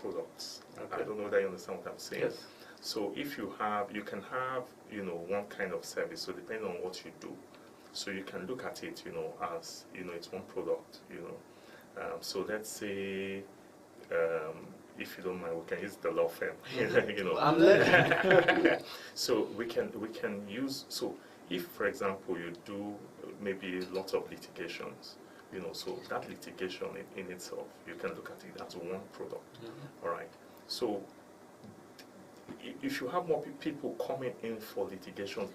products. Okay. I don't know whether you understand what I'm saying. Yes. So if you can have, one kind of service, so depending on what you do. So you can look at it, as, it's one product, So let's say, if you don't mind, we can use the law firm, I'm learning. So we can use, so if, for example, you do maybe lots of litigations, so that litigation in itself, you can look at it as one product, all right? So if you have more people coming in for litigations,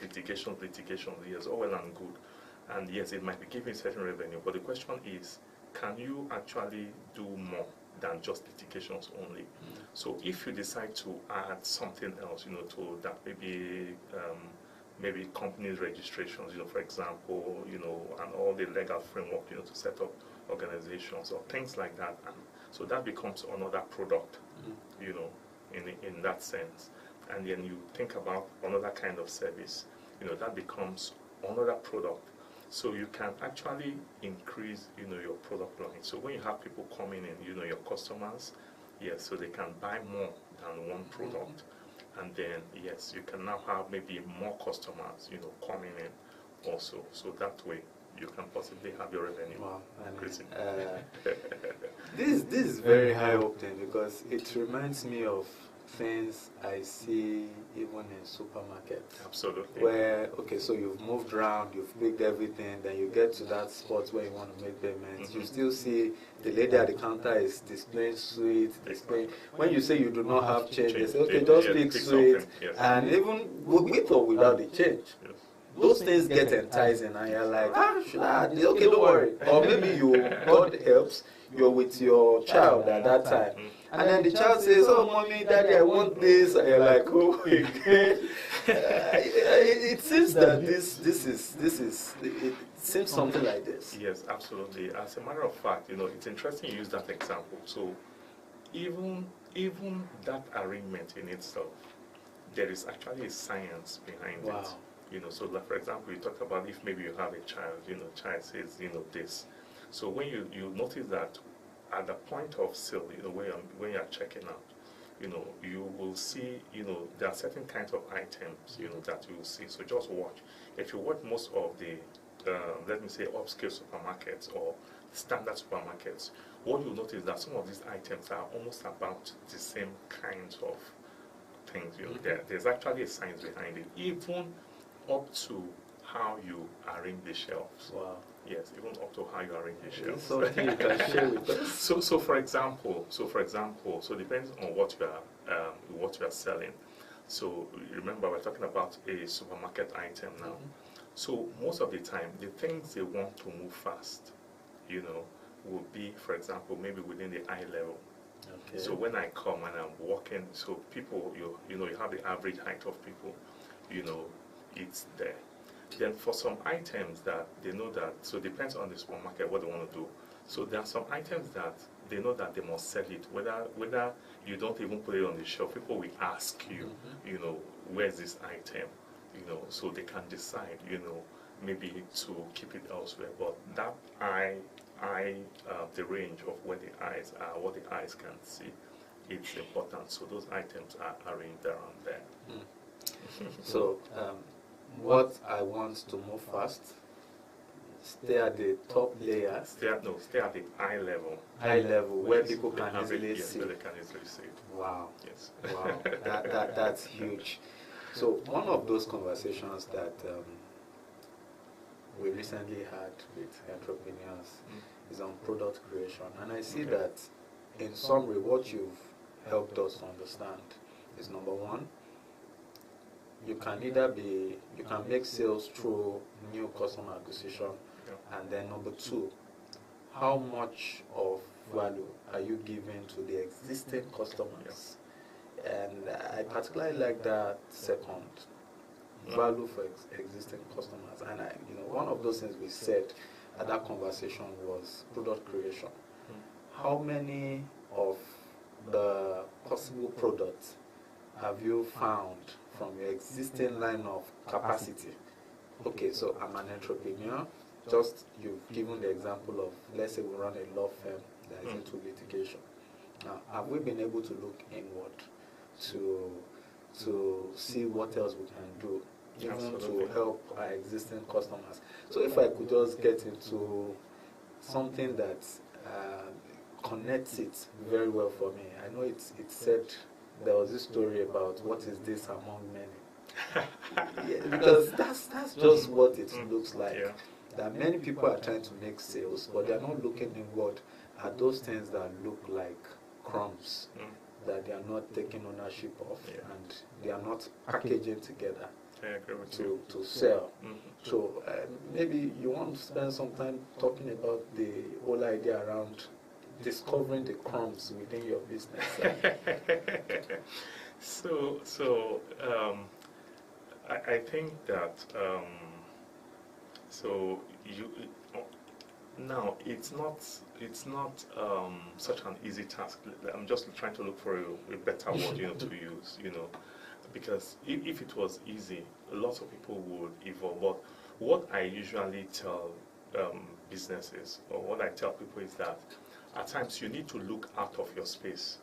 yes, all well and good, and yes, it might be giving certain revenue, but the question is, can you actually do more than just litigations only? So if you decide to add something else, to that, maybe companies registrations, for example, and all the legal framework, to set up organizations or things like that, and so that becomes another product, in that sense. And then you think about another kind of service, that becomes another product. So you can actually increase, your product line. So when you have people coming in, your customers, yes, so they can buy more than one product. And then, yes, you can now have maybe more customers, coming in also. So that way, you can possibly have your revenue increasing. This is very eye-opening because it reminds me of things I see even in supermarkets. Absolutely. Where, okay, so you've moved around, you've picked everything, then you get to that spot where you want to make payments. You still see the lady at the counter is displaying sweets, displaying. When you say you do not have change, they say, okay, just pick sweet, and even with or without the change. Those things get enticing, and you're like, okay, don't worry. Or maybe God helps, you're with your child at that time. And then the child says, oh, mommy, daddy, I want this. And you're like, oh, it seems that it seems something like this. Yes, absolutely. As a matter of fact, it's interesting you use that example. So even that arrangement in itself, there is actually a science behind it. So like, for example, you talked about if maybe you have a child, child says, this. So when you notice that at the point of sale, when you're checking out, you will see, there are certain kinds of items, that you will see. So just watch. If you watch most of the, let me say, upscale supermarkets or standard supermarkets, what you'll notice is that some of these items are almost about the same kinds of things. There's actually a science behind it, even up to how you arrange the shelves. Wow. Yes, even up to how you arrange the shelves. Something you can share with us. So for example, it depends on what you are selling. So remember, we're talking about a supermarket item now. So most of the time, the things they want to move fast, will be, for example, maybe within the eye level. Okay. So when I come and I'm walking, so people, you have the average height of people, it's there. Then for some items that they know that, so it depends on the supermarket what they want to do. So there are some items that they know that they must sell it, whether you don't even put it on the shelf. People will ask you, where's this item, so they can decide, maybe to keep it elsewhere. But that the range of where the eyes are, what the eyes can see, it's important. So those items are arranged around there. So what I want to move fast, stay at the top layer. Stay at the eye level. Eye level, where people can easily see. Where they can easily see it. Wow. Yes. Wow. That's huge. So one of those conversations that we recently had with entrepreneurs is on product creation. And I see that, in summary, what you've helped us understand is, number one, you can make sales through new customer acquisition, and then number two, how much of value are you giving to the existing customers? And I particularly like that second, value for existing customers. And one of those things we said at that conversation was product creation. How many of the possible products have you found from your existing line of capacity? Okay, so I'm an entrepreneur. Just you've given the example of, let's say we run a law firm that is into litigation. Now, have we been able to look inward to see what else we can do, even Absolutely. to help our existing customers? So if I could just get into something that connects it very well for me. I know it said there was this story about what is this among many. Yeah, because that's just what it looks like. Yeah. That many people are trying to make sales, but they're not looking inward at those things that look like crumbs that they are not taking ownership of, and they are not packaging together I agree with you. to sell. So maybe you want to spend some time talking about the whole idea around discovering the crumbs within your business. I think that so you now it's not such an easy task. I'm just trying to look for a better word, to use, because if it was easy, lots of people would evolve. But what I usually tell businesses, or what I tell people, is that at times you need to look out of your space.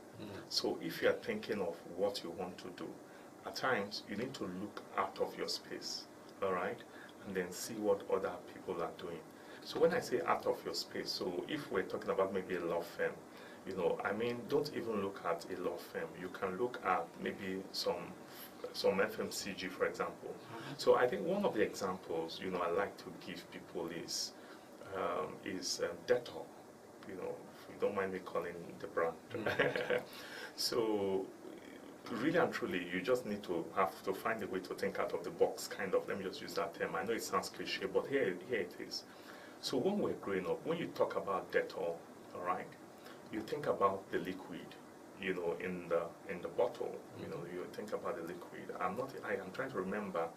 So if you are thinking of what you want to do, at times you need to look out of your space, all right, and then see what other people are doing. So when I say out of your space, so if we're talking about maybe a law firm, don't even look at a law firm. You can look at maybe some FMCG, for example. So I think one of the examples, I like to give people is Dettol. If you don't mind me calling the brand. So really and truly, you just need to have to find a way to think out of the box, kind of. Let me just use that term. I know it sounds cliche, but here it is. So when we're growing up, when you talk about Dettol, all right, you think about the liquid, in the bottle. You think about the liquid. I am trying to remember,